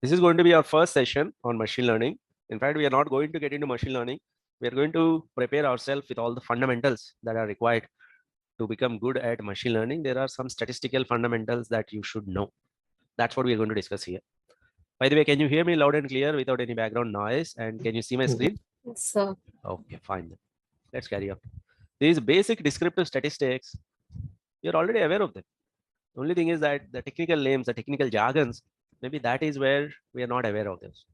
This is going to be our first session on machine learning. In fact, we are not going to get into machine learning. We are going to prepare ourselves with all the fundamentals that are required to become good at machine learning. There are some statistical fundamentals that you should know. That's what we are going to discuss here. By the way, can you hear me loud and clear without any background noise? And can you see my screen? Yes, sir. Okay, fine. Let's carry on. These basic descriptive statistics, you're already aware of them. The only thing is that the technical names, the technical jargons, maybe that is where we are not aware of this.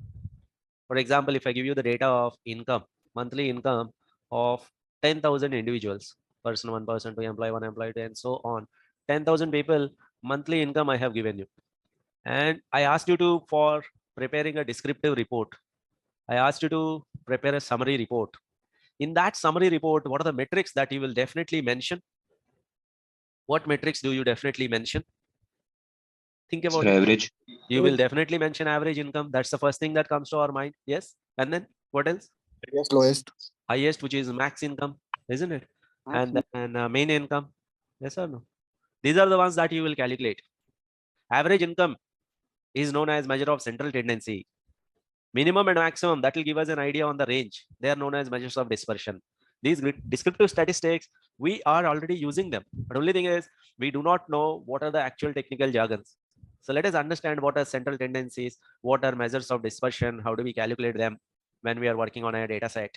For example, if I give you the data of income, monthly income of 10,000 individuals, person one, person two, employee one, employee two, and so on. 10,000 people, monthly income I have given you. And I asked you to, for preparing a descriptive report, I asked you to prepare a summary report. In that summary report, what are the metrics that you will definitely mention? What metrics do you definitely mention? Think about it. Average. You will definitely mention average income. That's the first thing that comes to our mind. Yes. And then what else? Yes, lowest. Highest, which is max income, isn't it? And then main income. Yes or no? These are the ones that you will calculate. Average income is known as measure of central tendency. Minimum and maximum, that will give us an idea on the range. They are known as measures of dispersion. These descriptive statistics, we are already using them. But only thing is, we do not know what are the actual technical jargons. So let us understand what are central tendencies, what are measures of dispersion, how do we calculate them when we are working on a data set.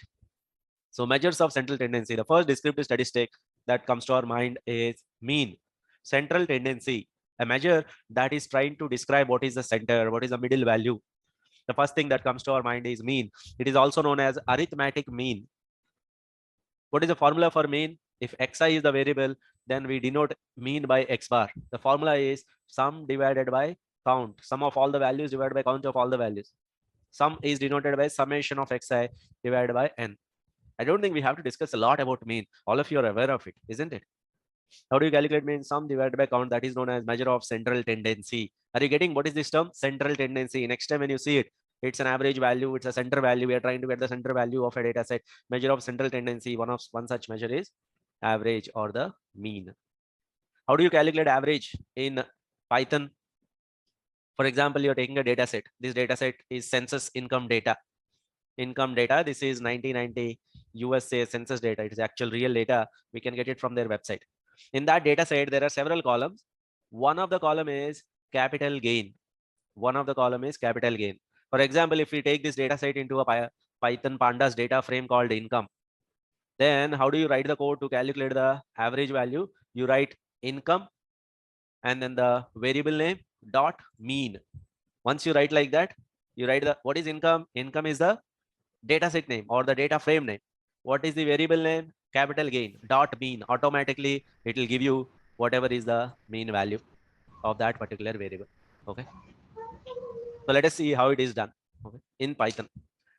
So measures of central tendency, the first descriptive statistic that comes to our mind is mean. Central tendency, a measure that is trying to describe what is the center, what is the middle value. The first thing that comes to our mind is mean. It is also known as arithmetic mean. What is the formula for mean? If xi is the variable, then we denote mean by x bar. The formula is sum divided by count. Sum of all the values divided by count of all the values. Sum is denoted by summation of xi divided by n. I don't think we have to discuss a lot about mean. All of you are aware of it, isn't it? How do you calculate mean? Sum divided by count. That is known as measure of central tendency. Are you getting what is this term? Central tendency. Next time when you see it, it's an average value, it's a center value. We are trying to get the center value of a data set. Measure of central tendency. One such measure is average or the mean. How do you calculate average in Python? For example, you're taking a data set. This data set is census income data. Income data. This is 1990 USA census data. It is actual real data. We can get it from their website. In that data set, there are several columns. One of the column is capital gain. One of the column is capital gain. For example, if we take this data set into a Python pandas data frame called income, then how do you write the code to calculate the average value? You write income and then the variable name dot mean. Once you write like that, you write the what is income? Income is the data set name or the data frame name. What is the variable name? Capital gain dot mean. Automatically it will give you whatever is the mean value of that particular variable. Okay, so let us see how it is done. Okay, in Python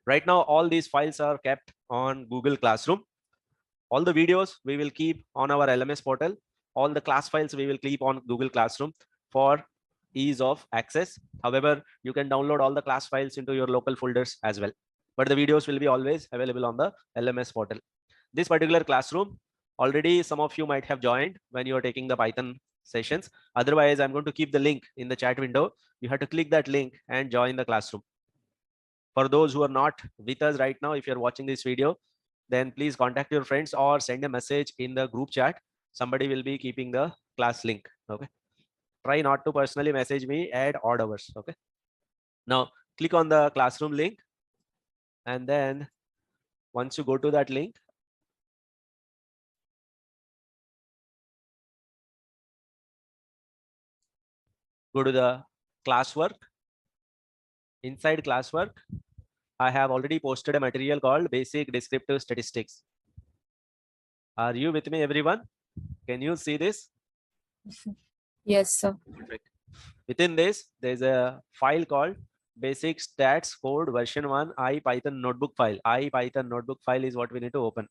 right now all these files are kept on Google Classroom. All the videos we will keep on our LMS portal. All the class files we will keep on Google Classroom for ease of access. However, you can download all the class files into your local folders as well, but the videos will be always available on the LMS portal. This particular classroom, already some of you might have joined when you are taking the Python sessions. Otherwise, I'm going to keep the link in the chat window. You have to click that link and join the classroom. For those who are not with us right now, if you're watching this video, then please contact your friends or send a message in the group chat. Somebody will be keeping the class link. Okay, try not to personally message me at odd hours. Okay, now click on the classroom link, and then once you go to that link, go to the classwork. Inside classwork, I have already posted a material called basic descriptive statistics. Are you with me, everyone? Can you see this? Yes, sir. Perfect. Within this, there's a file called basic stats code version 1 IPython notebook file. IPython notebook file is what we need to open.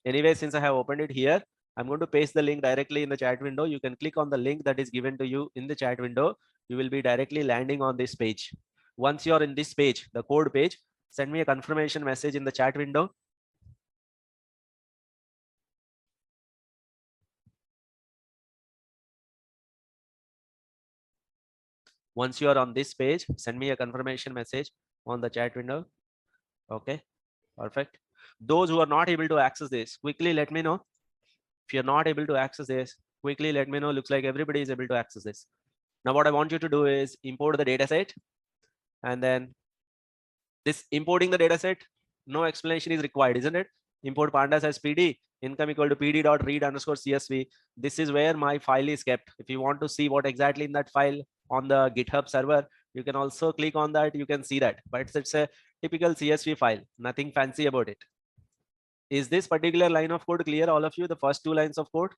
Anyway, since I have opened it here, I'm going to paste the link directly in the chat window. You can click on the link that is given to you in the chat window. You will be directly landing on this page. Once you're in this page, the code page, send me a confirmation message in the chat window. Once you are on this page, send me a confirmation message on the chat window. Okay, perfect. Those who are not able to access this, quickly let me know. If you're not able to access this, quickly let me know. Looks like everybody is able to access this. Now what I want you to do is import the data set, and then this importing the data set, no explanation is required, isn't it? Import pandas as PD, income equal to pd.read_csv. This is where my file is kept. If you want to see what exactly in that file on the GitHub server, you can also click on that. You can see that, but it's a typical CSV file, nothing fancy about it. Is this particular line of code clear, all of you? The first two lines of code?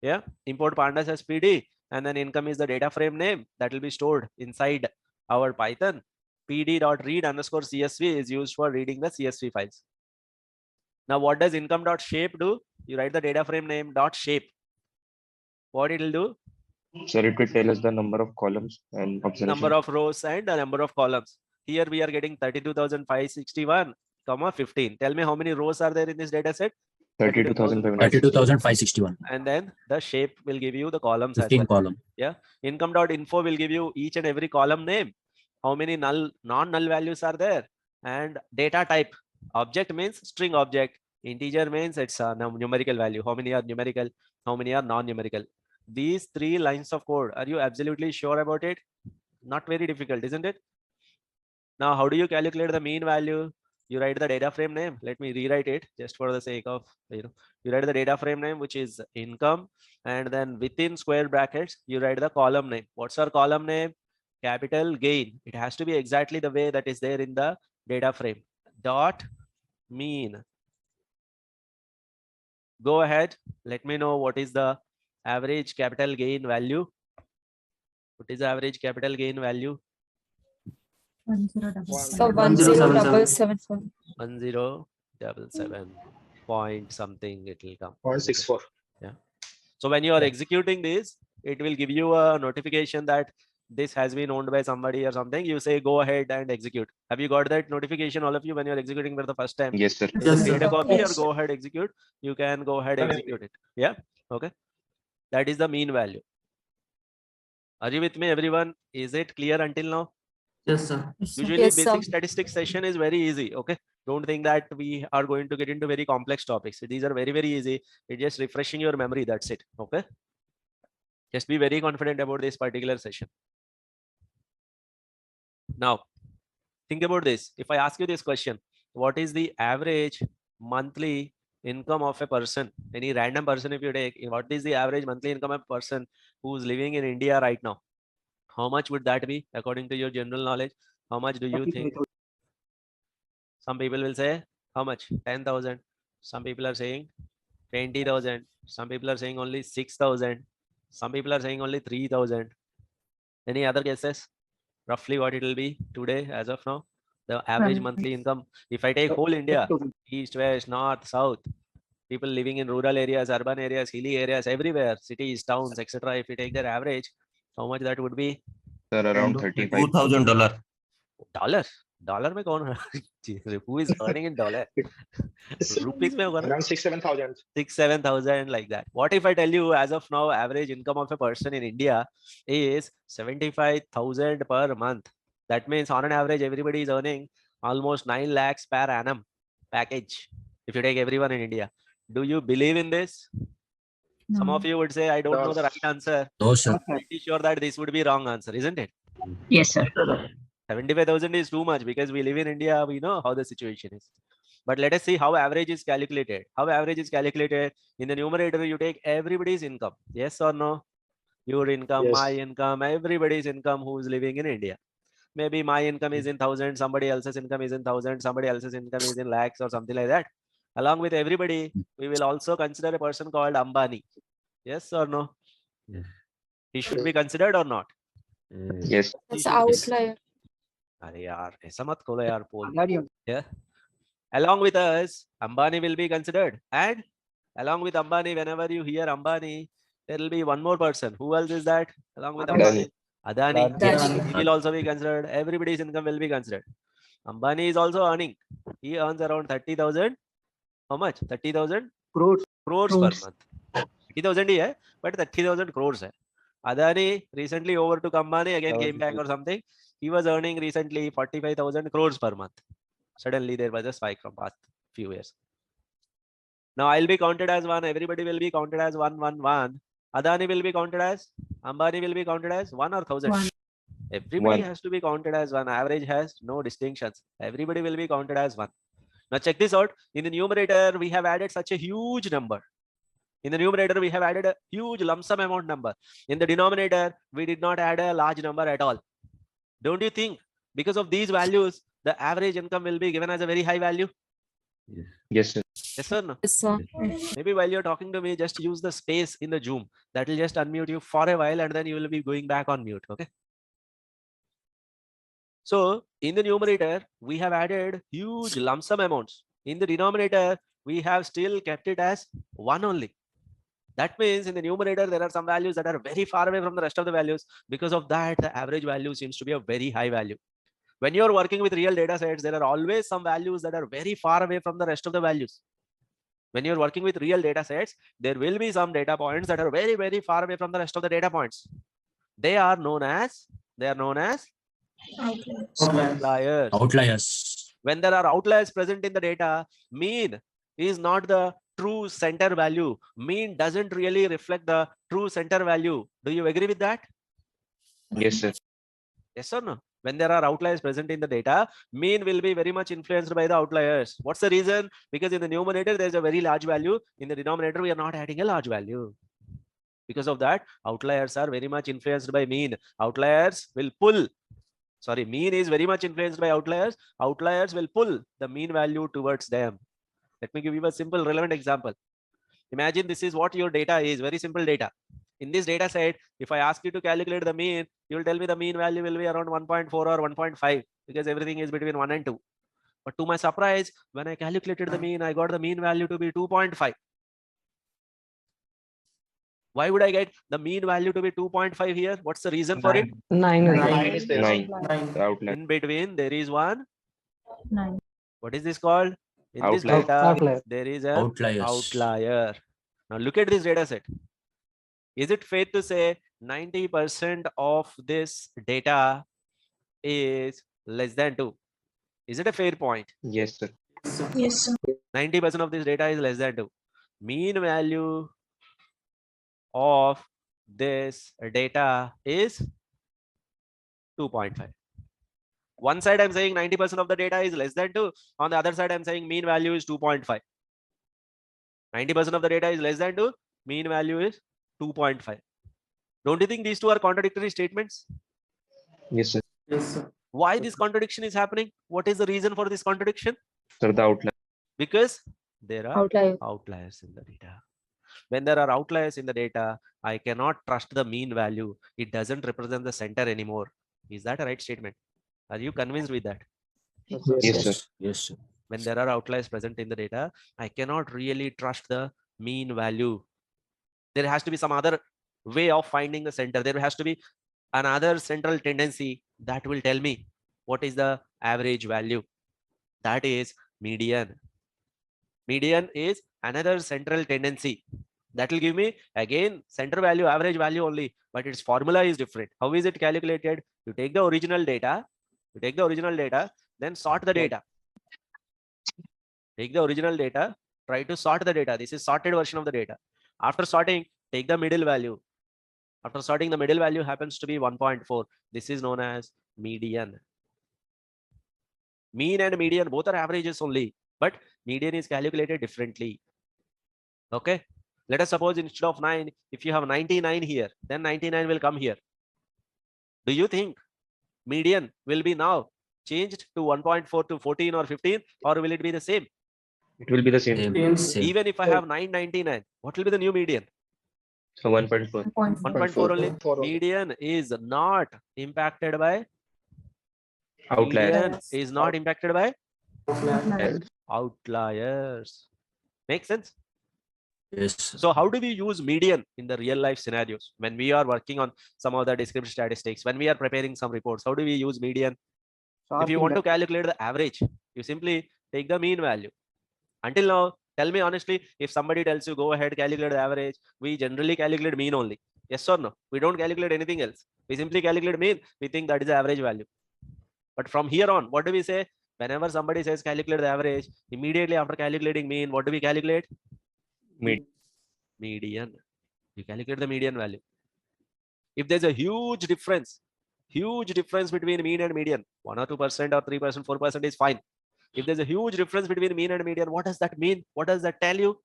Yeah, import pandas as PD, and then income is the data frame name that will be stored inside our Python. pd.read_csv is used for reading the CSV files. Now what does income.shape do? You write the data frame name .shape. What it will do? Sir, it will tell us the number of columns and observation. Number of rows and the number of columns. Here we are getting 32,561, 15. Tell me how many rows are there in this data set? 32,561. And then the shape will give you the columns. 15 as well. column. Yeah. Income.info will give you each and every column name. How many null, non-null values are there? And data type. Object means string object. Integer means it's a numerical value. How many are numerical? How many are non-numerical? These three lines of code. Are you absolutely sure about it? Not very difficult, isn't it? Now, how do you calculate the mean value? You write the data frame name. Let me rewrite it just for the sake of, you write the data frame name, which is income. And then within square brackets, you write the column name. What's our column name? Capital gain. It has to be exactly the way that is there in the data frame. Dot mean. Go ahead. Let me know what is the average capital gain value. What is the average capital gain value? 1077. 1077 point something it will come. 0.64. Yeah. So when you are executing this, it will give you a notification that this has been owned by somebody or something. You say go ahead and execute. Have you got that notification, all of you, when you're executing for the first time? Yes, sir. Create a copy Yes. or go ahead execute. You can go ahead execute it. Yeah. Okay. That is the mean value. Are you with me, everyone? Is it clear until now? Yes, sir. Usually Yes, sir. basic statistics session is very easy. Okay. Don't think that we are going to get into very complex topics. These are very, very easy. It's just refreshing your memory. That's it. Okay. Just be very confident about this particular session. Now, think about this. If I ask you this question, what is the average monthly income of a person? Any random person, if you take, what is the average monthly income of a person who's living in India right now? How much would that be according to your general knowledge? How much do you think? Some people will say, how much? 10,000. Some people are saying 20,000. Some people are saying only 6,000. Some people are saying only 3,000. Any other guesses? Roughly what it will be today as of now? The average monthly income. If I take whole India, east, west, north, south, people living in rural areas, urban areas, hilly areas, everywhere, cities, towns, etc. If you take their average, how much that would be? Sir, around 35. $2,000. Dollar में कौन who is earning in dollar? Rupees में होगा ना? Around 6,000-7,000. 6,000-7,000 like that. What if I tell you as of now average income of a person in India is 75,000 per month? That means on an average everybody is earning almost 9 lakhs per annum package. If you take everyone in India, do you believe in this? Some of you would say I don't know the right answer. No, sir. I'm pretty sure that this would be wrong answer, isn't it? Yes, sir. 75,000 is too much because we live in India. We know how the situation is. But let us see how average is calculated. How average is calculated? In the numerator, you take everybody's income. Yes or no? Your income, Yes. my income, everybody's income who is living in India. Maybe my income is in 1,000, somebody else's income is in 1,000, somebody else's income is in lakhs or something like that. Along with everybody, we will also consider a person called Ambani. Yes or no? Yes. He should be considered or not? Yes. He It's should be. outlier. अरे यार ऐसा मत खोलो यार पोल. Yeah. Along with us, Ambani will be considered, and along with Ambani, whenever you hear Ambani, there will be one more person. Who else is that? Along with Ambani, Adani. Adani. He will also be considered. Everybody's income will be considered. Ambani is also earning. He earns around 30,000. How much? 30,000 crores per month. 30,000 ही है, but 30,000 crores है. Adani recently over to Ambani, again came back or something. He was earning recently 45,000 crores per month. Suddenly there was a spike from past few years. Now I'll be counted as one. Everybody will be counted as one. Adani will be counted as, Ambani will be counted as 1 or 1,000. One. Everybody One. has to be counted as one. Average has no distinctions. Everybody will be counted as one. Now check this out. In the numerator, we have added such a huge number. In the numerator, we have added a huge lump sum amount number. In the denominator, we did not add a large number at all. Don't you think because of these values, the average income will be given as a very high value? Yes, sir. Yes or no? Yes, sir. Maybe while you're talking to me, just use the space in the Zoom. That will just unmute you for a while and then you will be going back on mute. Okay. So in the numerator, we have added huge lump sum amounts. In the denominator, we have still kept it as one only. That means in the numerator, there are some values that are very far away from the rest of the values. Because of that, the average value seems to be a very high value. When you're working with real data sets, there are always some values that are very far away from the rest of the values. When you're working with real data sets, there will be some data points that are very, very far away from the rest of the data points. They are known as outliers. Outliers. When there are outliers present in the data, mean is not the true center value. Mean doesn't really reflect the true center value. Do you agree with that? Yes, sir. Yes or no? When there are outliers present in the data, mean will be very much influenced by the outliers. What's the reason? Because in the numerator, there's a very large value. In the denominator, we are not adding a large value. Because of that, outliers are very much influenced by mean. Outliers will pull. Sorry, mean is very much influenced by outliers. Outliers will pull the mean value towards them. Let me give you a simple relevant example. Imagine this is what your data is, very simple data. In this data set, if I ask you to calculate the mean, you will tell me the mean value will be around 1.4 or 1.5 because everything is between 1 and 2. But to my surprise, when I calculated the mean, I got the mean value to be 2.5. Why would I get the mean value to be 2.5 here? What's the reason for it? 9 is there. 9. Outlier. In between, there is one. 9. What is this called? In this Outlier. data, Outlier. there is an Outliers. outlier. Now look at this data set. Is it fair to say 90% of this data is less than 2? Is it a fair point? Yes, sir. Yes, sir. 90% of this data is less than 2. Mean value of this data is 2.5. One side I'm saying 90% of the data is less than 2. On the other side, I'm saying mean value is 2.5. 90% of the data is less than 2. Mean value is 2.5. Don't you think these two are contradictory statements? Yes, sir. Yes, sir. Why this contradiction is happening? What is the reason for this contradiction? Sir, the outlier. Because there are Outlier. outliers in the data. When there are outliers in the data, I cannot trust the mean value. It doesn't represent the center anymore. Is that a right statement? Are you convinced with that? Yes, sir. Yes, sir. When there are outliers present in the data, I cannot really trust the mean value. There has to be some other way of finding the center. There has to be another central tendency that will tell me what is the average value. That is median. Median is another central tendency that will give me again center value, average value only, but its formula is different. How is it calculated? You take the original data, then sort the data. Take the original data, try to sort the data. This is sorted version of the data. After sorting, take the middle value. After sorting, the middle value happens to be 1.4. This is known as median. Mean and median both are averages only, but median is calculated differently. Okay. Let us suppose instead of 9, if you have 99 here, then 99 will come here. Do you think median will be now changed to 1.4 to 14 or 15, or will it be the same? It will be the same. Same. Even if I have 999, what will be the new median? So 1.4. 1.4 only. Median is not impacted by Outlier. median is not impacted by Outlier. outliers. Make sense? Yes, sir. So how do we use median in the real life scenarios when we are working on some of the descriptive statistics, when we are preparing some reports? How do we use median? If you want to calculate the average, you simply take the mean value. Until now, tell me honestly, if somebody tells you go ahead, calculate the average, we generally calculate mean only. Yes or no? We don't calculate anything else. We simply calculate mean. We think that is the average value. But from here on, what do we say? Whenever somebody says calculate the average, immediately after calculating mean, what do we calculate? Median. You calculate the median value. If there's a huge difference between mean and median, 1 or 2% or 3%, 4% is fine. If there's a huge difference between mean and median, what does that mean? What does that tell you?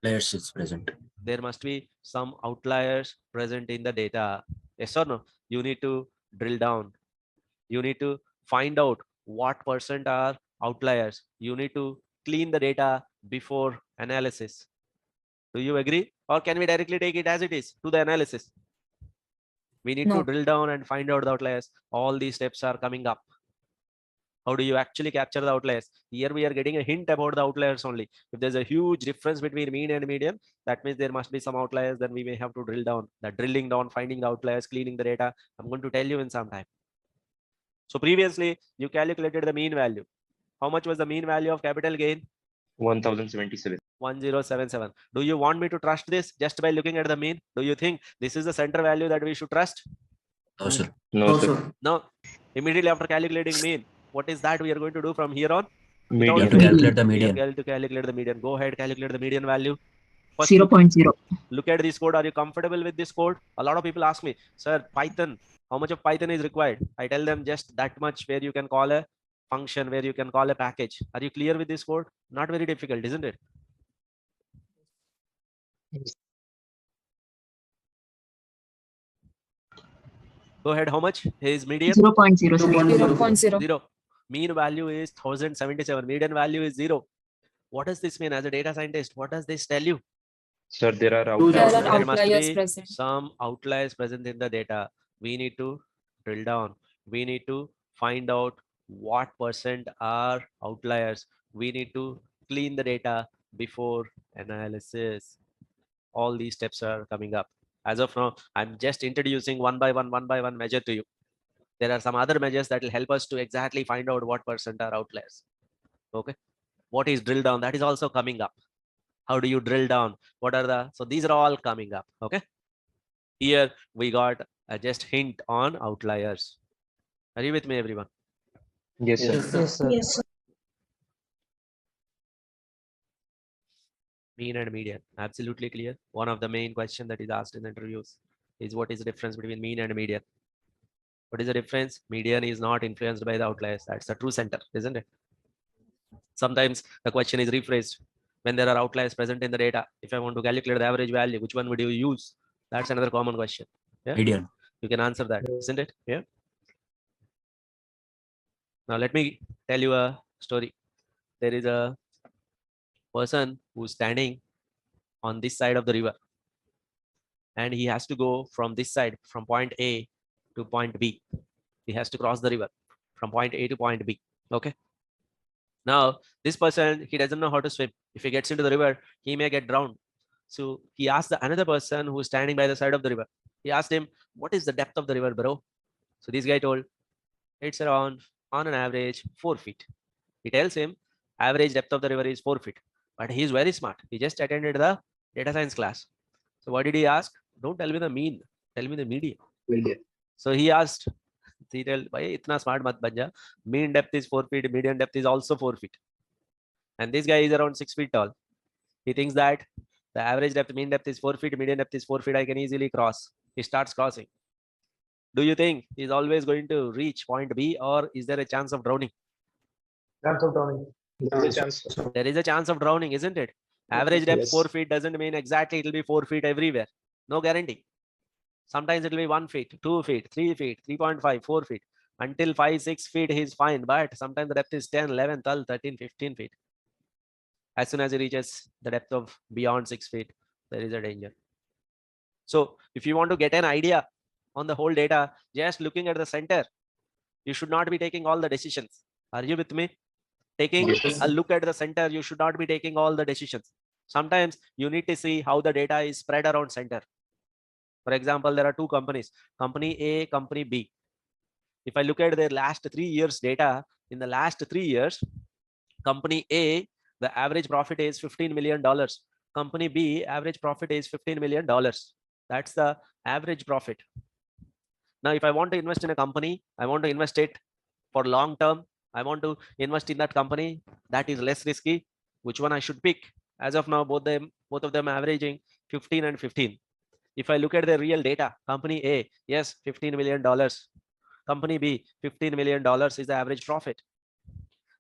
Outliers is present. There must be some outliers present in the data. Yes or no? You need to drill down. You need to find out what percent are outliers. You need to clean the data before analysis. Do you agree? Or can we directly take it as it is to the analysis? We need to drill down and find out the outliers. All these steps are coming up. How do you actually capture the outliers? Here we are getting a hint about the outliers only. If there's a huge difference between mean and median, that means there must be some outliers. Then we may have to drill down. That drilling down, finding the outliers, cleaning the data, I'm going to tell you in some time. So previously you calculated the mean value. How much was the mean value of capital gain? 1077. 1077. Do you want me to trust this just by looking at the mean? Do you think this is the center value that we should trust? No, sir. No, sir. No. Immediately after calculating mean, what is that we are going to do from here on? You have Median. to calculate the We median. have to calculate the median. Go ahead, calculate the median value. First, 0.0. look at this code. Are you comfortable with this code? A lot of people ask me, sir, Python, how much of Python is required? I tell them just that much where you can call a function, where you can call a package. Are you clear with this code? Not very difficult, isn't it? Go ahead. How much is median? 0.0. 0.0. 0. Mean value is 1077. Median value is 0. What does this mean as a data scientist? What does this tell you? Sir, there are There outliers. are There must outliers be present. some outliers present in the data. We need to drill down. We need to find out what percent are outliers. We need to clean the data before analysis. All these steps are coming up. As of now, I'm just introducing one by one measure to you. There are some other measures that will help us to exactly find out what percent are outliers. Okay. What is drill down? That is also coming up. How do you drill down? What are the, so these are all coming up. Okay. Here we got a just hint on outliers. Are you with me, everyone? Yes, sir. Yes, sir. Yes, sir. Mean and median, absolutely clear. One of the main questions that is asked in interviews is what is the difference between mean and median? What is the difference? Median is not influenced by the outliers. That's the true center, isn't it? Sometimes the question is rephrased. When there are outliers present in the data, if I want to calculate the average value, which one would you use? That's another common question. Yeah, Median. you can answer that, isn't it? Yeah. Now let me tell you a story. There is a person who's standing on this side of the river, and he has to go from this side, from point A to point B. He has to cross the river from point A to point B. Okay. Now this person, he doesn't know how to swim. If he gets into the river, he may get drowned. So he asked the another person who is standing by the side of the river. He asked him, what is the depth of the river, bro? So this guy told, it's around, on an average, 4 feet. He tells him average depth of the river is 4 feet, but he's very smart. He just attended the data science class. So what did he ask? Don't tell me the mean, tell me the median. So he asked, he told, bhai, itna smart mat ban ja. Mean depth is 4 feet, median depth is also 4 feet. And this guy is around 6 feet tall. He thinks that the average depth, mean depth is 4 feet, median depth is 4 feet. I can easily cross. He starts crossing. Do you think he's always going to reach point B, or is there a chance of drowning? Chance of drowning. There is a chance. There is a chance of drowning, isn't it? Average depth Yes. 4 feet doesn't mean exactly it will be 4 feet everywhere. No guarantee. Sometimes it will be 1 feet, 2 feet, 3 feet, 3.5, 4 feet. Until 5, 6 feet, he's fine. But sometimes the depth is 10, 11, 12, 13, 15 feet. As soon as he reaches the depth of beyond 6 feet, there is a danger. So if you want to get an idea on the whole data, just looking at the center, you should not be taking all the decisions. Are you with me? Taking a look at the center, you should not be taking all the decisions. Sometimes you need to see how the data is spread around center. For example, there are two companies, company A, company B. If I look at their last 3 years data, in the last 3 years, company A, the average profit is $15 million. Company B, average profit is $15 million. That's the average profit. Now, if I want to invest in a company, I want to invest it for long term. I want to invest in that company that is less risky. Which one I should pick? As of now, both of them averaging 15 and 15. If I look at the real data, company A, yes, $15 million. Company B, $15 million is the average profit.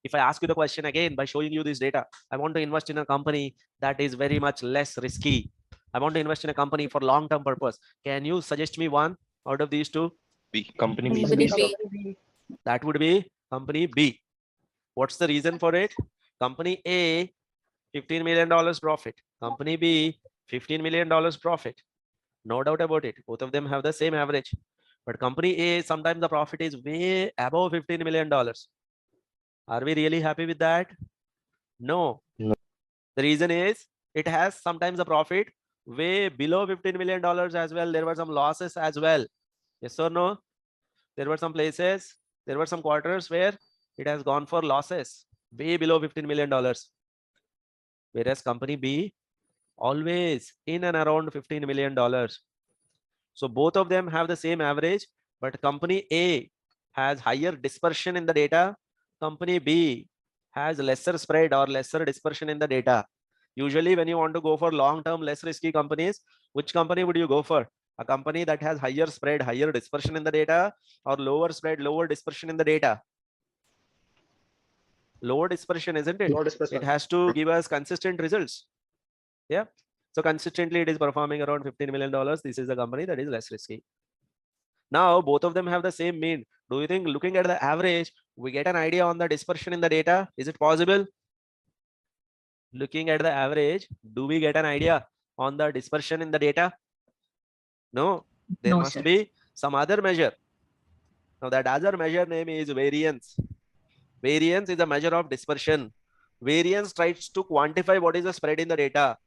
If I ask you the question again by showing you this data, I want to invest in a company that is very much less risky. I want to invest in a company for long-term purpose. Can you suggest me one out of these two? B. Company B. Company sir. B. That would be company B. What's the reason for it? Company A, $15 million profit. Company B, $15 million profit. No doubt about it. Both of them have the same average. But company A, sometimes the profit is way above $15 million. Are we really happy with that? No. No. The reason is it has sometimes a profit way below $15 million as well. There were some losses as well. Yes or no? There were some places, there were some quarters where it has gone for losses way below $15 million. Whereas company B always in and around $15 million. So both of them have the same average, but company A has higher dispersion in the data. Company B has lesser spread or lesser dispersion in the data. Usually when you want to go for long-term, less risky companies, which company would you go for? A company that has higher spread, higher dispersion in the data, or lower spread, lower dispersion in the data? Lower dispersion, isn't it? Low dispersion. It has to give us consistent results. Yeah. So consistently it is performing around $15 million. This is a company that is less risky. Now both of them have the same mean. Do you think looking at the average, we get an idea on the dispersion in the data? Is it possible? Looking at the average, do we get an idea on the dispersion in the data? No, there No, must sir. be some other measure. Now that other measure name is variance. Variance is a measure of dispersion. Variance tries to quantify what is the spread in the data.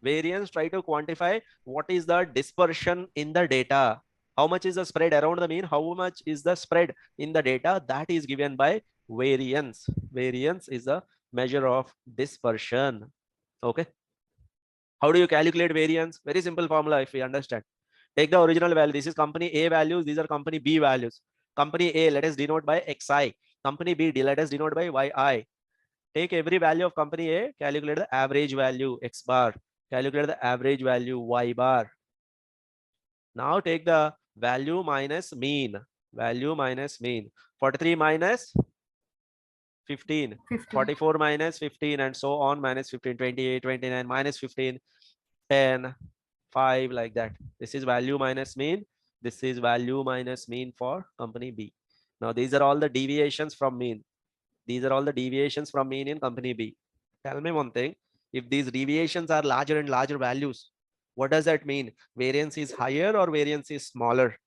Variance try to quantify what is the dispersion in the data. How much is the spread around the mean? How much is the spread in the data? That is given by variance. Variance is a measure of dispersion. Okay. How do you calculate variance? Very simple formula if we understand. Take the original value. This is company A values. These are company B values. Company A, let us denote by xi. Company B, let us denote by yi. Take every value of company A, calculate the average value x bar. Calculate the average value y bar. Now take the value minus mean. Value minus mean. 43 minus 15. 44 minus 15 and so on, minus 15, 28, 29, minus 15, 10, 5, like that. This is value minus mean. This is value minus mean for company B. Now these are all the deviations from mean. These are all the deviations from mean in company B. Tell me one thing. If these deviations are larger and larger values, what does that mean? Variance is higher or variance is smaller?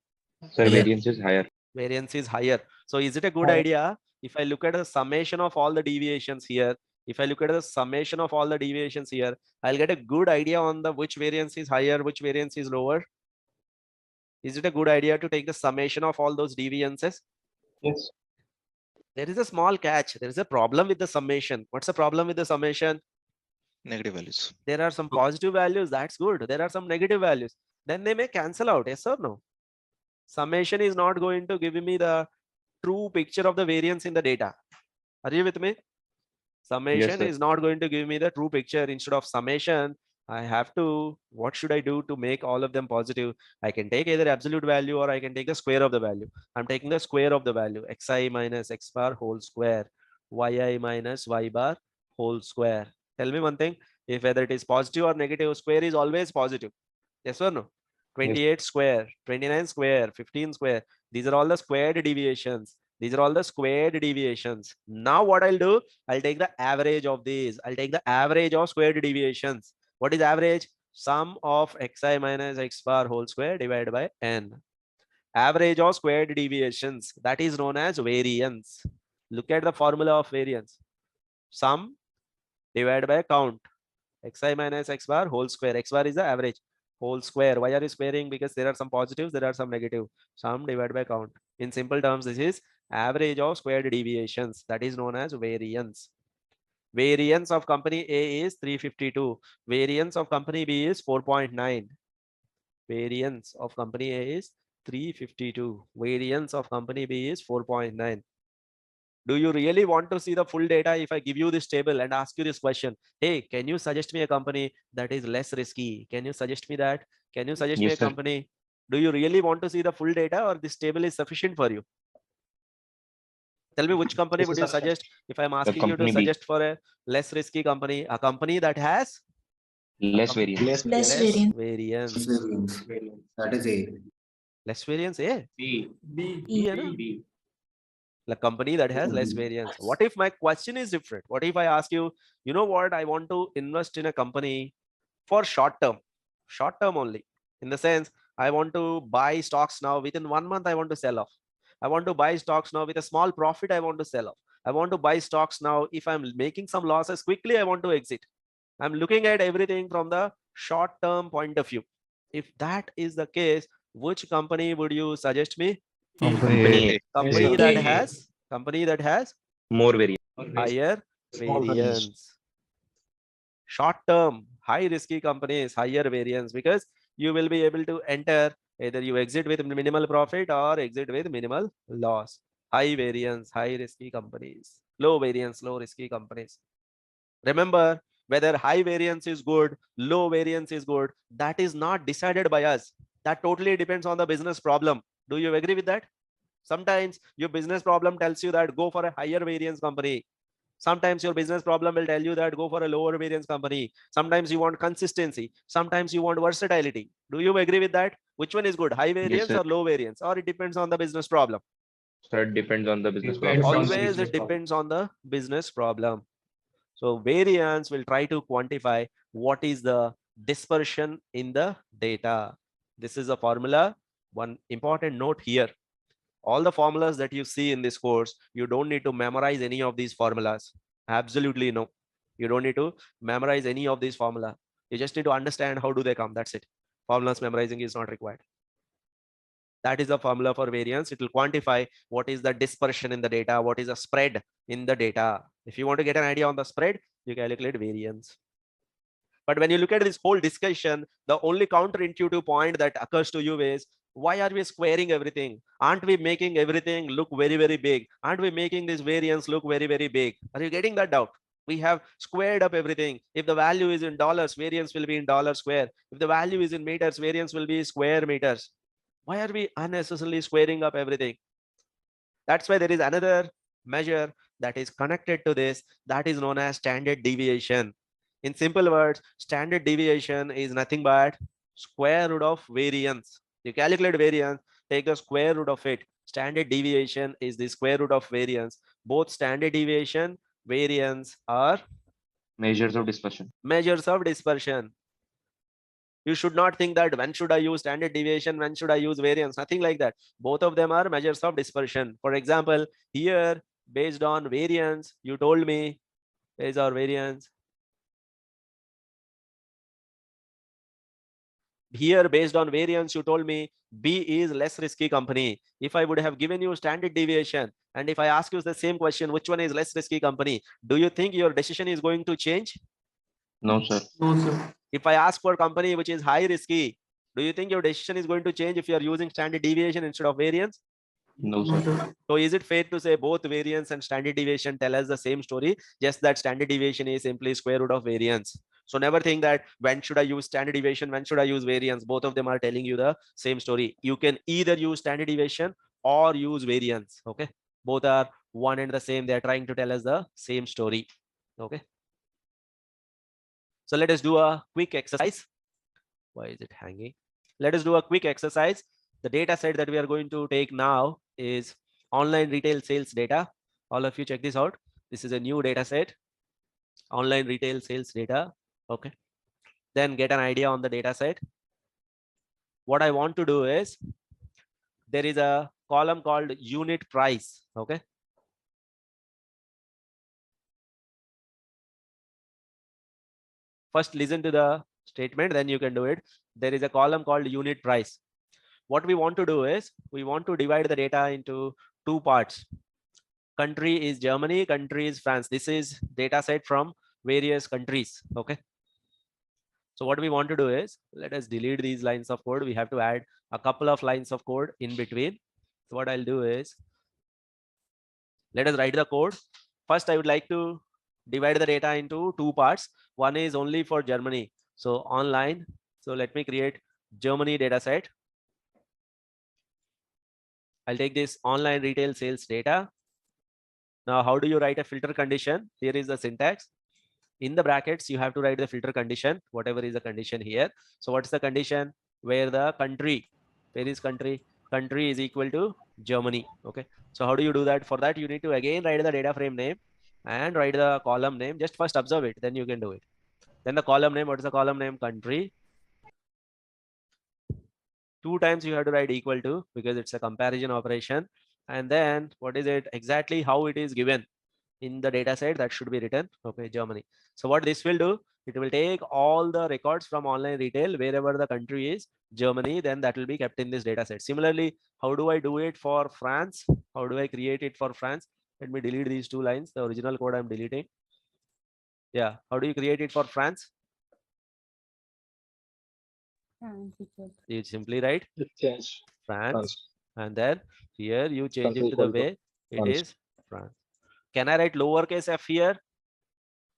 Sir, Higher. variance is higher. Variance is higher. So is it a good idea if I look at the summation of all the deviations here? If I look at the summation of all the deviations here, I'll get a good idea on the which variance is higher, which variance is lower. Is it a good idea to take the summation of all those deviances? Yes. There is a small catch. There is a problem with the summation. What's the problem with the summation? Negative values. There are some positive values. That's good. There are some negative values. Then they may cancel out. Yes or no? Summation is not going to give me the true picture of the variance in the data. Are you with me? Summation sir. is not going to give me the true picture. Instead of summation, I have to, what should I do to make all of them positive? I can take either absolute value or I can take the square of the value. I'm taking the square of the value, xi minus x bar whole square, yi minus y bar whole square. Tell me one thing, if whether it is positive or negative, square is always positive. Yes or no? 28 square, 29 square, 15 square. These are all the squared deviations. These are all the squared deviations. Now what I'll do, I'll take the average of these. I'll take the average of squared deviations. What is average? Sum of xi minus x bar whole square divided by n. Average of squared deviations. That is known as variance. Look at the formula of variance. Sum divided by count. Xi minus x bar whole square. X bar is the average. Whole square. Why are you squaring? Because there are some positives, there are some negative. Sum divided by count. In simple terms, this is average of squared deviations. That is known as variance. Variance of company A is 352. Variance of company B is 4.9. Variance of company A is 352. Variance of company B is 4.9. Do you really want to see the full data? If I give you this table and ask you this question, hey, can you suggest me a company that is less risky? Can you suggest me that? Can you suggest me a Yes, sir. company? Do you really want to see the full data, or this table is sufficient for you? Tell me, which company This would is you sufficient. suggest? If I'm asking you to company B. suggest for a less risky company, a company that has Less variance. Less variance. variance. Variance. That is A. Less variance, A. E. है ना? The company that has less variance. What if my question is different? What if I ask you, you know what, I want to invest in a company for short term only. In the sense, I want to buy stocks now. Within 1 month, I want to sell off. I want to buy stocks now with a small profit. I want to sell off. I want to buy stocks now. If I'm making some losses quickly, I want to exit. I'm looking at everything from the short term point of view. If that is the case, which company would you suggest me? Company A. Company that has More variance. higher Small variance. variance. Short term, high risky companies, higher variance, because you will be able to enter, either you exit with minimal profit or exit with minimal loss. High variance, high risky companies. Low variance, low risky companies. Remember, whether high variance is good, low variance is good, that is not decided by us. That totally depends on the business problem. Do you agree with that? Sometimes your business problem tells you that go for a higher variance company. Sometimes your business problem will tell you that go for a lower variance company. Sometimes you want consistency. Sometimes you want versatility. Do you agree with that? Which one is good, high variance sir. or low variance? Or it depends on the business problem? So it depends on the business Depends problem. on the Always business it depends on the business problem. So variance will try to quantify what is the dispersion in the data. This is a formula. One important note here. All the formulas that you see in this course, you don't need to memorize any of these formulas. Absolutely no. You don't need to memorize any of these formula. You just need to understand how do they come. That's it. Formulas memorizing is not required. That is the formula for variance. It will quantify what is the dispersion in the data, what is the spread in the data. If you want to get an idea on the spread, you calculate variance. But when you look at this whole discussion, the only counterintuitive point that occurs to you is, why are we squaring everything? Aren't we making everything look very, very big? Aren't we making this variance look very, very big? Are you getting that doubt? We have squared up everything. If the value is in dollars, variance will be in dollar square. If the value is in meters, variance will be square meters. Why are we unnecessarily squaring up everything? That's why there is another measure that is connected to this, that is known as standard deviation. In simple words, standard deviation is nothing but square root of variance. You calculate variance, take the square root of it. Standard deviation is the square root of variance. Both standard deviation, variance are Measures of dispersion. measures of dispersion. You should not think that when should I use standard deviation, when should I use variance, nothing like that. Both of them are measures of dispersion. For example, here based on variance, you told me is our variance. Here based on variance, you told me B is less risky company. If I would have given you standard deviation, and if I ask you the same question, which one is less risky company, do you think your decision is going to change? No, sir. If I ask for company which is high risky, do you think your decision is going to change if you are using standard deviation instead of variance? No, sir. So is it fair to say both variance and standard deviation tell us the same story, just that standard deviation is simply square root of variance? So never think that when should I use standard deviation, when should I use variance? Both of them are telling you the same story. You can either use standard deviation or use variance. Okay, both are one and the same. They are trying to tell us the same story. Okay, so let us do a quick exercise. Why is it hanging? Let us do a quick exercise. The data set that we are going to take now is online retail sales data. All of you check this out. This is a new data set, online retail sales data. Okay, then get an idea on the data set. What I want to do is, there is a column called unit price. Okay, first listen to the statement, then you can do it. There is a column called unit price. What we want to do is, we want to divide the data into two parts. Country is Germany, country is France. This is data set from various countries. Okay, So what we want to do is, let us delete these lines of code. We have to add a couple of lines of code in between. So what I'll do is, let us write the code. First, I would like to divide the data into two parts. One is only for Germany. So online. So let me create Germany data set. I'll take this online retail sales data. Now, how do you write a filter condition? Here is the syntax. In the brackets, you have to write the filter condition, whatever is the condition here. So what's the condition? Where the country, where is country? Country is equal to Germany. Okay. So how do you do that? For that, you need to again write the data frame name and write the column name. Just first observe it, then you can do it. Then the column name, what is the column name? Country. Two times you have to write equal to, because it's a comparison operation. And then what is it exactly, how it is given in the data set, that should be written. Okay, Germany. So what this will do, it will take all the records from online retail wherever the country is Germany, then that will be kept in this data set. Similarly, how do I do it for France? How do I create it for France? Let me delete these two lines. The original code I'm deleting. Yeah, how do you create it for France? You simply write Change. France, and then here you change Country it to the equal to way it France. is France. Can I write lowercase f here?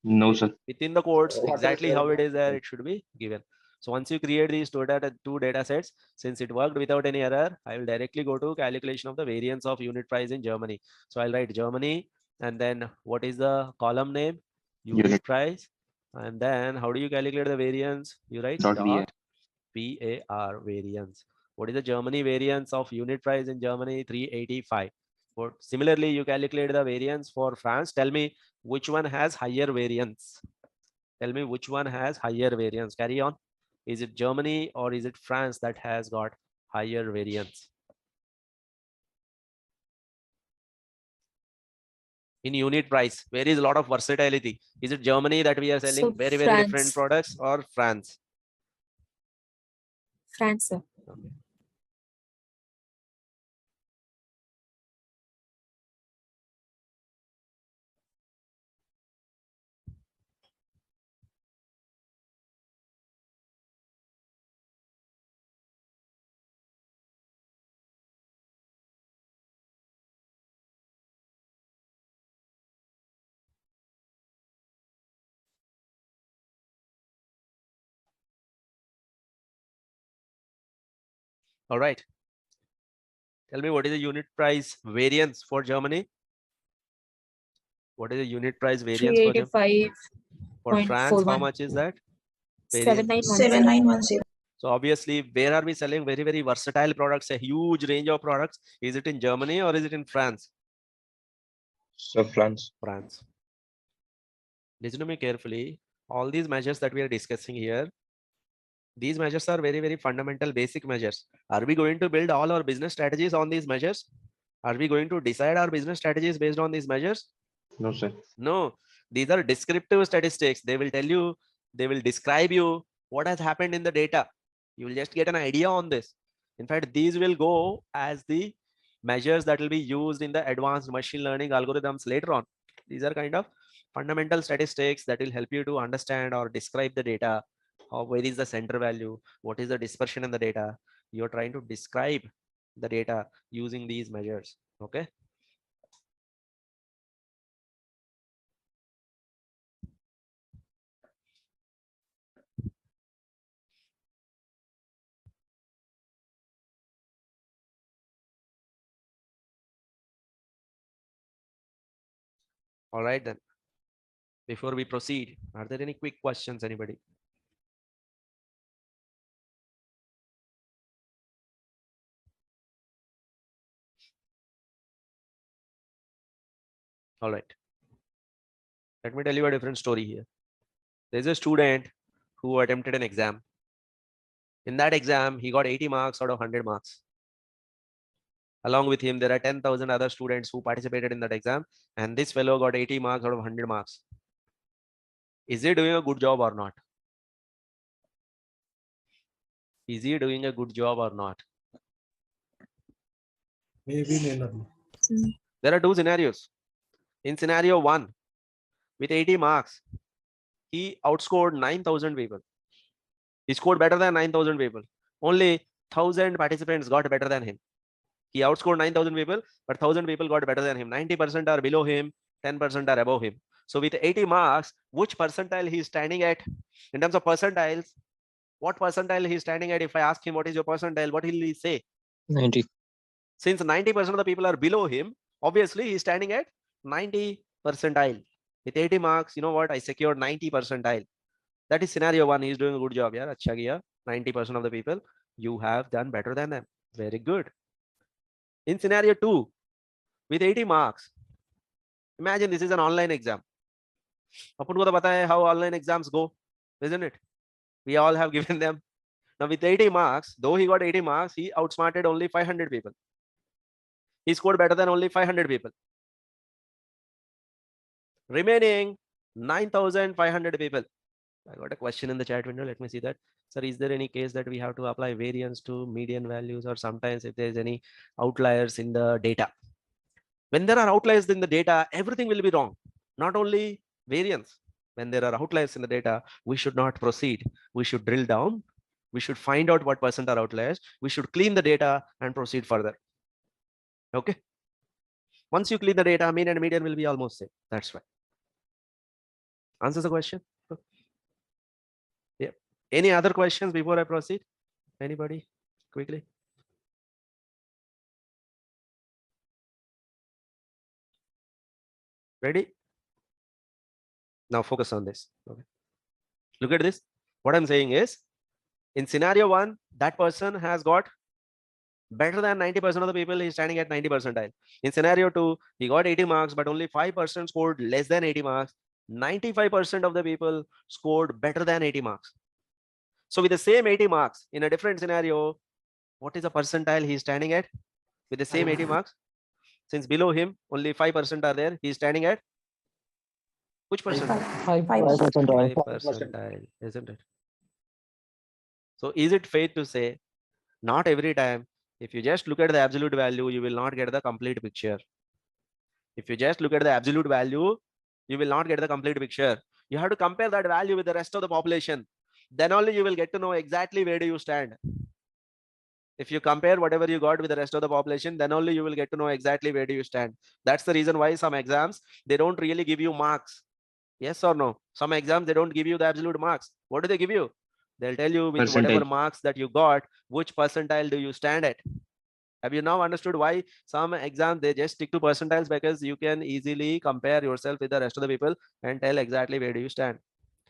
No, sir. Within the codes, What exactly else? how it is there, it should be given. So once you create these two data sets, since it worked without any error, I will directly go to calculation of the variance of unit price in Germany. So I'll write Germany, and then what is the column name? Unit Unit. price. And then how do you calculate the variance? You write Dot dot VAR, variance. What is the Germany variance of unit price in Germany? 385. Similarly, you calculate the variance for France. Tell me which one has higher variance. Tell me which one has higher variance. Carry on. Is it Germany or is it France that has got higher variance? In unit price, where is a lot of versatility? Is it Germany that we are selling So very France. different products, or France? France, sir. Okay. All right. Tell me what is the unit price variance for Germany? What is the unit price variance for Germany? 385. For France, how 0.41. much is that? 7910. 7910. So obviously, where are we selling very, very versatile products, a huge range of products? Is it in Germany or is it in France? So France. France. Listen to me carefully. All these measures that we are discussing here, these measures are very, very fundamental, basic measures. Are we going to build all our business strategies on these measures? Are we going to decide our business strategies based on these measures? No, sir. No, these are descriptive statistics. They will tell you, they will describe you what has happened in the data. You will just get an idea on this. In fact, these will go as the measures that will be used in the advanced machine learning algorithms later on. These are kind of fundamental statistics that will help you to understand or describe the data. Where is the center value? What is the dispersion in the data? You're trying to describe the data using these measures. Okay. All right, then. Before we proceed, are there any quick questions, anybody? All right. Let me tell you a different story here. There's a student who attempted an exam. In that exam, he got 80 marks out of 100 marks. Along with him, there are 10,000 other students who participated in that exam, and this fellow got 80 marks out of 100 marks. Is he doing a good job or not? Is he doing a good job or not? Maybe neither. There are two scenarios. In scenario 1, with 80 marks, he outscored 9,000 people. He scored better than 9,000 people. Only 1,000 participants got better than him. He outscored 9,000 people, but 1,000 people got better than him. 90% are below him, 10% are above him. So with 80 marks, which percentile he is standing at? In terms of percentiles, what percentile he is standing at? If I ask him what is your percentile, what will he say? 90. Since 90% of the people are below him, obviously he is standing at 90 percentile. With 80 marks, you know what? I secured 90 percentile. That is scenario 1. He is doing a good job. Yeah, acha kiya. 90% of the people, you have done better than them. Very good. In scenario 2, with 80 marks, imagine this is an online exam. अपन को तो पता है how online exams go, isn't it? We all have given them. Now with 80 marks, though he got 80 marks, he outsmarted only 500 people. He scored better than only 500 people. Remaining 9,500 people. I got a question in the chat window. Let me see that. Sir, is there any case that we have to apply variance to median values, or sometimes if there is any outliers in the data? When there are outliers in the data, everything will be wrong. Not only variance. When there are outliers in the data, we should not proceed. We should drill down. We should find out what percent are outliers. We should clean the data and proceed further. Okay. Once you clean the data, mean and median will be almost same. That's why. Answers the question? Yeah. Any other questions before I proceed? Anybody? Quickly. Ready? Now focus on this. Okay. Look at this. What I'm saying is, in scenario 1, that person has got better than 90% of the people. He's standing at 90 percentile. In scenario 2, he got 80 marks, but only 5% scored less than 80 marks. 95% of the people scored better than 80 marks. So with the same 80 marks in a different scenario, what is the percentile he's standing at with the same 80 marks? Since below him only 5% are there, he's standing at which percentile? 5 percentile, isn't it? So is it fair to say, not every time, if you just look at the absolute value, you will not get the complete picture. If you just look at the absolute value, you will not get the complete picture. You have to compare that value with the rest of the population. Then only you will get to know exactly where do you stand. If you compare whatever you got with the rest of the population, then only you will get to know exactly where do you stand. That's the reason why some exams, they don't really give you marks. Yes or no? Some exams, they don't give you the absolute marks. What do they give you? They'll tell you with whatever marks that you got, which percentile do you stand at. Have you now understood why some exams, they just stick to percentiles? Because you can easily compare yourself with the rest of the people and tell exactly where do you stand.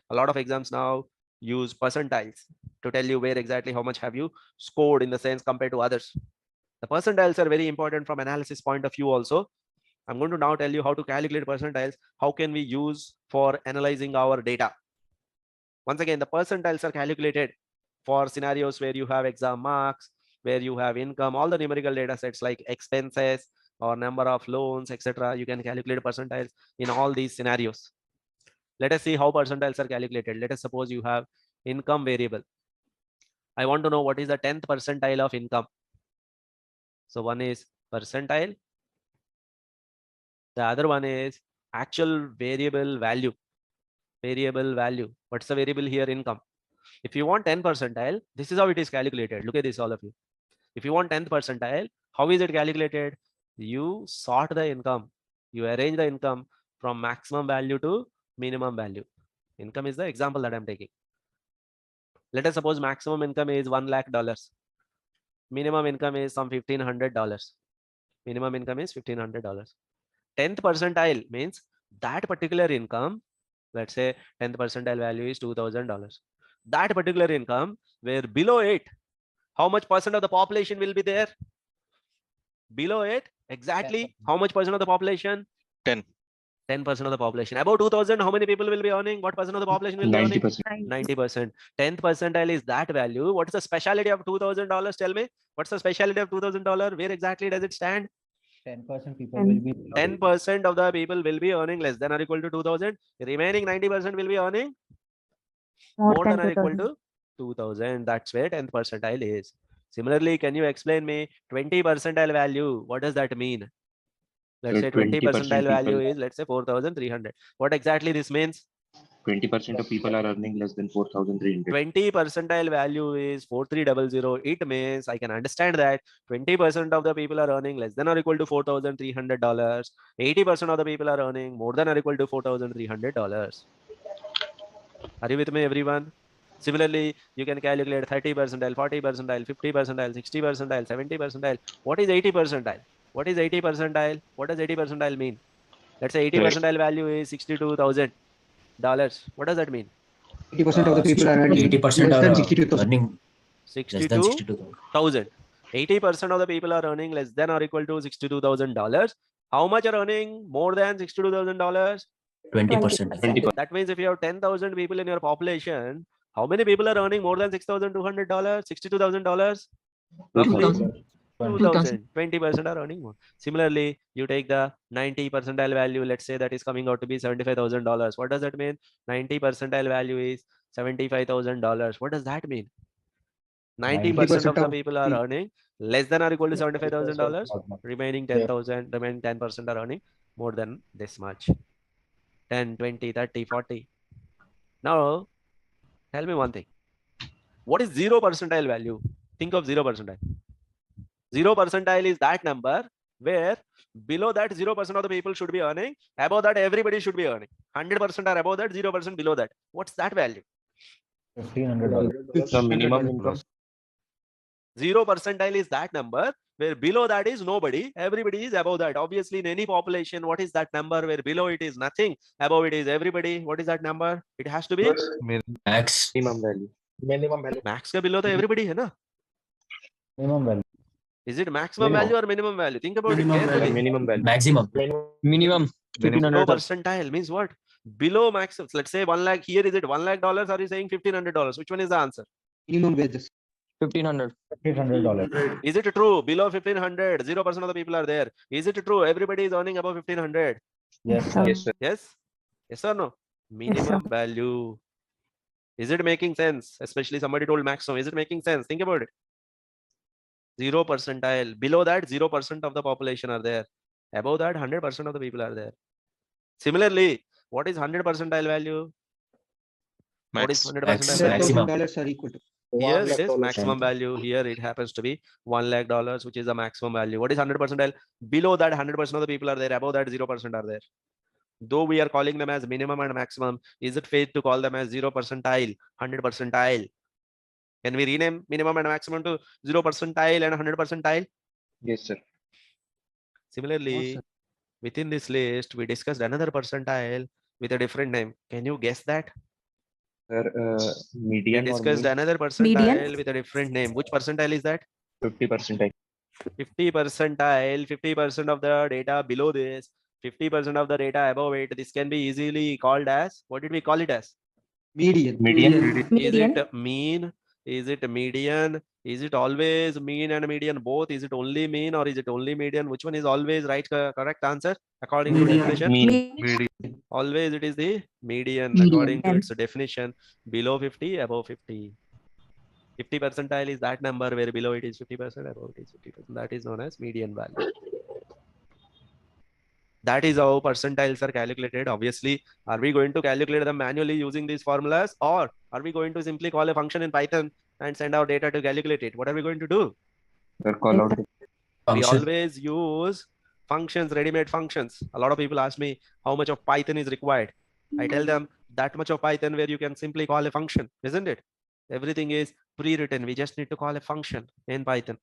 A lot of exams now use percentiles to tell you where exactly how much have you scored in the sense compared to others. The percentiles are very important from analysis point of view also. I'm going to now tell you how to calculate percentiles. How can we use for analyzing our data? Once again, the percentiles are calculated for scenarios where you have exam marks, where you have income, all the numerical data sets like expenses or number of loans, etc. You can calculate percentiles in all these scenarios. Let us see how percentiles are calculated. Let us suppose you have income variable. I want to know what is the 10th percentile of income. So one is percentile. The other one is actual variable value. Variable value. What's the variable here? Income. If you want 10 percentile, this is how it is calculated. Look at this, all of you. If you want 10th percentile, how is it calculated? You sort the income. You arrange the income from maximum value to minimum value. Income is the example that I'm taking. Let us suppose maximum income is $1 lakh. Minimum income is some $1,500. Minimum income is $1,500. 10th percentile means that particular income, let's say 10th percentile value is $2,000. That particular income, where below it, how much percent of the population will be there? Below it, exactly 10%. How much percent of the population? 10. 10% of the population. Above 2,000, how many people will be earning? What percent of the population will 90%. Be earning? 90%. 10th percentile is that value. What is the speciality of $2,000? Tell me. What's the speciality of $2,000? Where exactly does it stand? 10% people will be 10% of the people will be earning less than or equal to 2,000. Remaining 90% will be earning more than or equal to 2,000. That's where 10th percentile is. Similarly, can you explain me 20 percentile value? What does that mean? Let's say 20 percentile value is, let's say 4,300. What exactly this means? 20% of people are earning less than 4,300. 20 percentile value is 4300. It means I can understand that 20% of the people are earning less than or equal to $4,300. 80% of the people are earning more than or equal to $4,300. Are you with me, everyone? Similarly, you can calculate 30 percentile, 40 percentile, 50 percentile, 60 percentile, 70 percentile. What is 80 percentile? What is 80 percentile? What does 80 percentile mean? Let's say 80 Right. percentile value is $62,000. What does that mean? 80% of the people are earning 80% less are than 62,000. earning less than 62,000. 62,000. 80% of the people are earning less than or equal to $62,000. How much are earning more than $62,000? 20%. That means if you have 10,000 people in your population, how many people are earning more than $6,200? $62,000? Roughly 2,000. 20% are earning more. Similarly, you take the 90 percentile value, let's say that is coming out to be $75,000. What does that mean? 90 percentile value is $75,000. What does that mean? 90% of the people are earning less than or equal to $75,000. Remaining 10,000, remaining 10% are earning more than this much. 10, 20, 30, 40. Now, tell me one thing. What is 0 percentile value? Think of 0 percentile. 0 percentile is that number where below that 0% of the people should be earning, above that everybody should be earning. 100% are above that, 0% below that. What's that value? The minimum income. 0 percentile is that number where below that is nobody, everybody is above that. Obviously, in any population, what is that number where below it is nothing, above it is everybody? What is that number? It has to be Max. Minimum value. max ka below the everybody, hai na? Minimum value. Is it maximum Minimum. value or minimum value? Think about Minimum it carefully. Minimum value. Maximum. Minimum. Below percentile means what? Below maximum. Let's say 1 lakh. Here is it $1 lakh? Or are you saying $1,500? Which one is the answer? Minimum wages. 1,500. $1,500. Is it true? Below 1,500, 0% of the people are there. Is it true? Everybody is earning above 1,500. Yes, sir. Yes, sir. Yes? Yes or no? Minimum value. Is it making sense? Especially somebody told maximum. Is it making sense? Think about it. 0 percentile. Below that, 0% of the population are there. Above that, 100% of the people are there. Similarly, what is 100 percentile value? What is 100 Max. percentile value? Maximum. $100,000 are equal to. Here it is maximum value. Here it happens to be $1 lakh, which is the maximum value. What is 100 percentile? Below that, 100% of the people are there. Above that, 0% are there. Though we are calling them as minimum and maximum, is it fair to call them as 0 percentile, 100 percentile? Can we rename minimum and maximum to 0 percentile and 100 percentile? Yes, sir. Similarly, within this list, we discussed another percentile with a different name. Can you guess that? Sir, We median discussed normally another percentile with a different name. Which percentile is that? 50%. 50 percentile, 50% of the data below this, 50% of the data above it. This can be easily called as, what did we call it as? Median. Is it mean? Is it median? Is it always mean and median both? Is it only mean or is it only median? Which one is always right, correct answer according to definition? Mean. Always it is the median according to its definition. Below 50, above 50. 50 percentile is that number where below it is 50%, above it is 50%. That is known as median value. That is how percentiles are calculated. Obviously, are we going to calculate them manually using these formulas, or are we going to simply call a function in Python and send our data to calculate it? What are we going to do? Sir, call out. We Function. always use functions, ready-made functions. A lot of people ask me how much of Python is required. I tell them that much of Python where you can simply call a function, isn't it? Everything is pre-written. We just need to call a function in Python.